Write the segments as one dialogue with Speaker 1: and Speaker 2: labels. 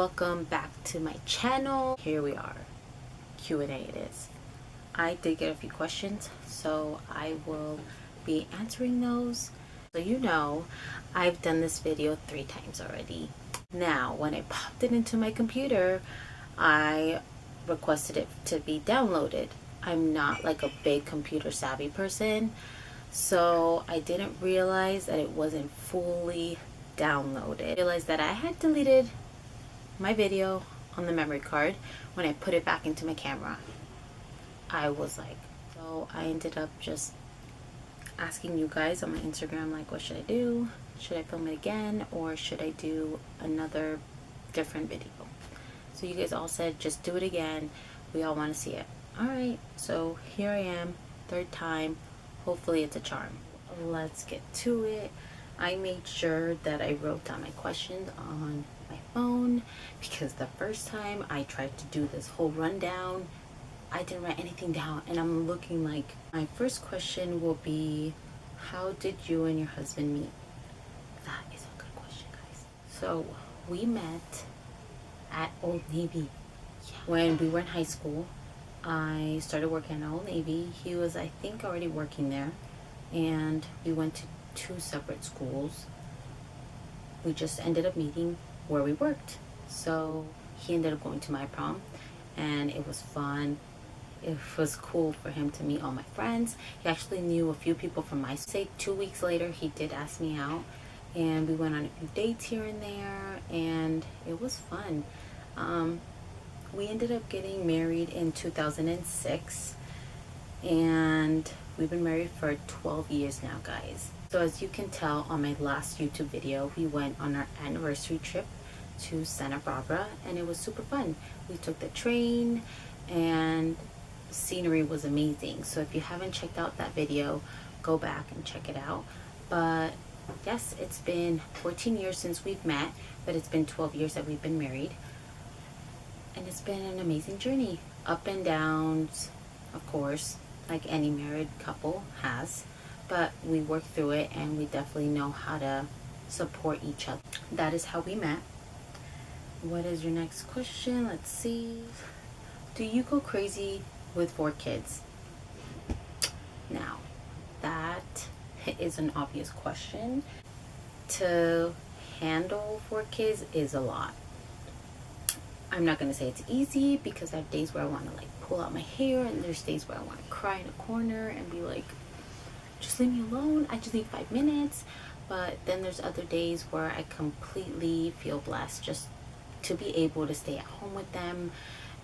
Speaker 1: welcome back to my channel. Here we are. Q&A it is. I did get a few questions, so I will be answering those. So you know, I've done this video 3 times already. Now, when I popped it into my computer, I requested it to be downloaded. I'm not like a big computer savvy person, so I didn't realize that it wasn't fully downloaded. I realized that I had deleted my video on the memory card when I put it back into my camera. I was like, so I ended up just asking you guys on my Instagram, like, what should I do? Should I film it again, or should I do another different video? So you guys all said just do it again. We all want to see it. Alright, so here I am, 3rd time. Hopefully it's a charm. Let's get to it. I made sure that I wrote down my questions on my phone, because the first time I tried to do this whole rundown, I didn't write anything down, and I'm looking like, my first question will be, how did you and your husband meet? That is a good question, guys. So we met at Old Navy. When we were in high school, I started working at Old Navy. He was, I think, already working there, and we went to 2 separate schools. We just ended up meeting where we worked. So he ended up going to my prom, and it was fun. It was cool for him to meet all my friends. He actually knew a few people from my state. 2 weeks later, he did ask me out, and we went on a few dates here and there, and it was fun. We ended up getting married in 2006, and we've been married for 12 years now, guys. So as you can tell on my last YouTube video, we went on our anniversary trip to Santa Barbara, and it was super fun. We took the train, and the scenery was amazing. So if you haven't checked out that video, go back and check it out. But yes, it's been 14 years since we've met, but it's been 12 years that we've been married. And it's been an amazing journey. Up and downs, of course, like any married couple has. But we work through it, and we definitely know how to support each other. That is how we met. What is your next question? Let's see. Do you go crazy with 4 kids? Now, that is an obvious question. To handle 4 kids is a lot. I'm not gonna say it's easy, because I have days where I want to like pull out my hair, and there's days where I want to cry in a corner and be like, just leave me alone, I just need 5 minutes. But then there's other days where I completely feel blessed just to be able to stay at home with them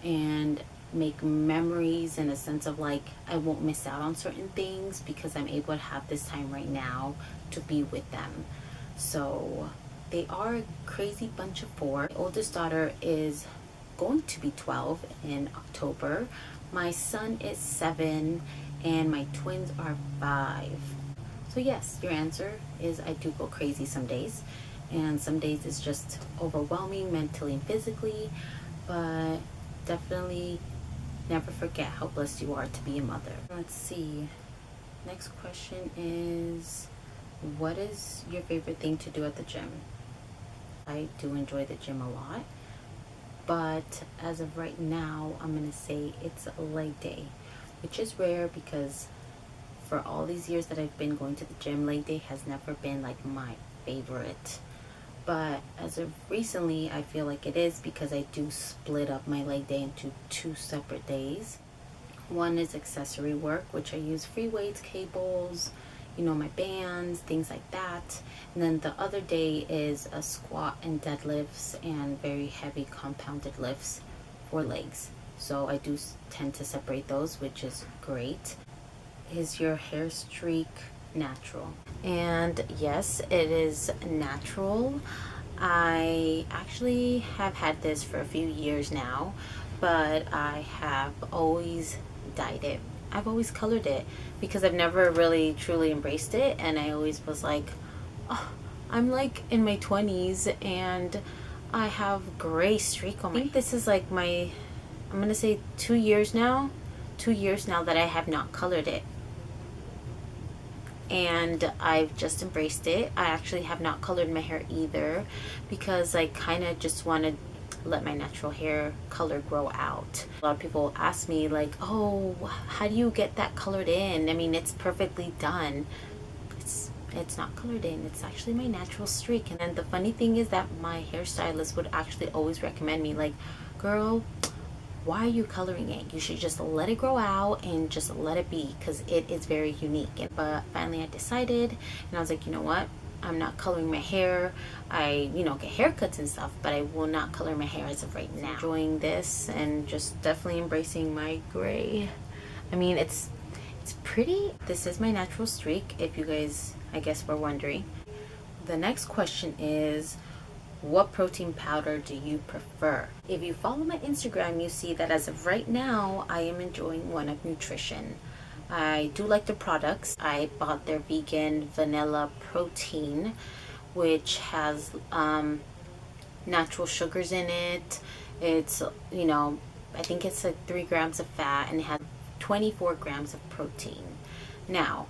Speaker 1: and make memories, in a sense of like, I won't miss out on certain things because I'm able to have this time right now to be with them. So they are a crazy bunch of 4. My oldest daughter is going to be 12 in October. My son is 7, and my twins are 5. So yes, your answer is I do go crazy some days, and some days it's just overwhelming mentally and physically. But definitely never forget how blessed you are to be a mother. Let's see, next question is, what is your favorite thing to do at the gym? I do enjoy the gym a lot, but as of right now, I'm gonna say it's a leg day, which is rare, because for all these years that I've been going to the gym, leg day has never been like my favorite. But as of recently, I feel like it is, because I do split up my leg day into 2 separate days. One is accessory work, which I use free weights, cables, you know, my bands, things like that. And then the other day is a squat and deadlifts and very heavy compounded lifts for legs. So I do tend to separate those, which is great. Is your hair streak natural? And yes, it is natural. I actually have had this for a few years now, but I have always dyed it. I've always colored it, because I've never really truly embraced it, and I always was like, oh, I'm like in my 20s and I have gray streak on my, I think this is like my, I'm gonna say 2 years now. 2 years now that I have not colored it. and I've just embraced it. I actually have not colored my hair either because I kind of just want to let my natural hair color grow out. A lot of people ask me like, oh, how do you get that colored in? I mean, it's perfectly done. It's not colored in, it's actually my natural streak. And then the funny thing is that my hairstylist would actually always recommend me like, girl, why are you coloring it? You should just let it grow out and just let it be, because it is very unique. But finally I decided, and I was like, you know what, I'm not coloring my hair. I, you know, get haircuts and stuff, but I will not color my hair as of right now. Enjoying this and just definitely embracing my gray. I mean, it's pretty. This is my natural streak, if you guys, I guess, were wondering. The next question is, what protein powder do you prefer? If you follow my Instagram, you see that as of right now, I am enjoying One Up Nutrition. I do like the products. I bought their vegan vanilla protein, which has natural sugars in it. It's, you know, I think it's like 3 grams of fat, and it has 24 grams of protein. Now,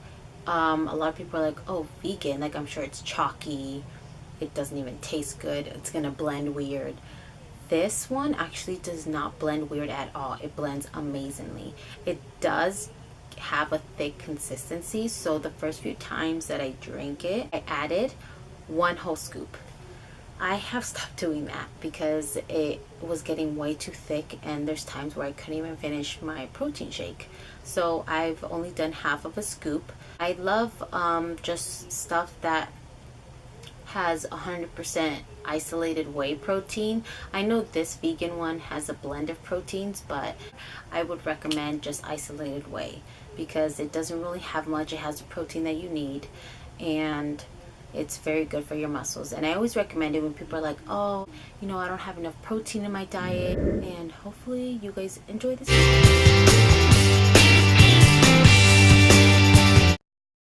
Speaker 1: a lot of people are like, oh, vegan, like I'm sure it's chalky, it doesn't even taste good, it's gonna blend weird. This one actually does not blend weird at all. It blends amazingly. It does have a thick consistency, so the first few times that I drank it, I added 1 whole scoop. I have stopped doing that because it was getting way too thick, and there's times where I couldn't even finish my protein shake. So I've only done half of a scoop. I love just stuff that has 100% isolated whey protein. I know this vegan one has a blend of proteins, but I would recommend just isolated whey because it doesn't really have much. It has the protein that you need, and it's very good for your muscles. And I always recommend it when people are like, oh, you know, I don't have enough protein in my diet. And hopefully you guys enjoy this video.